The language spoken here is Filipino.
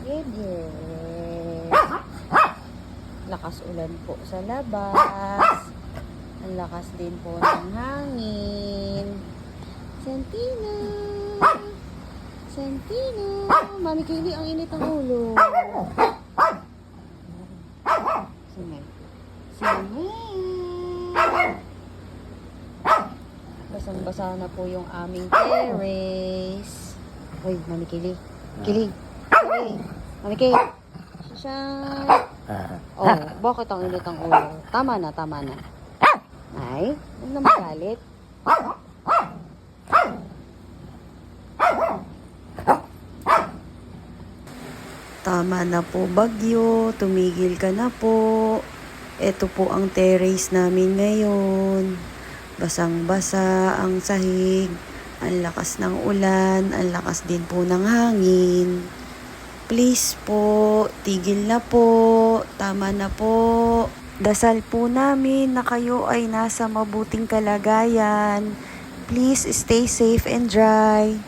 Yes. Lakas ulan po sa labas. Ang lakas din po ng hangin. Santino! Santino! Mami Kaylee, ang init ang ulo. Sumay. Sumay. Basang-basa na po yung aming terrace. Hoy, Mami Kaylee. Kaylee. Kaylee. Mami Kaylee. Shine. Oh, bakit ang init ang ulo? Tama na, tama na. Ay, huwag na magalit. Tama na po, bagyo. Tumigil ka na po. Ito po ang terrace namin ngayon. Basang-basa ang sahig. Ang lakas ng ulan. Ang lakas din po ng hangin. Please po, tigil na po. Tama na po. Dasal po namin na kayo ay nasa mabuting kalagayan. Please stay safe and dry.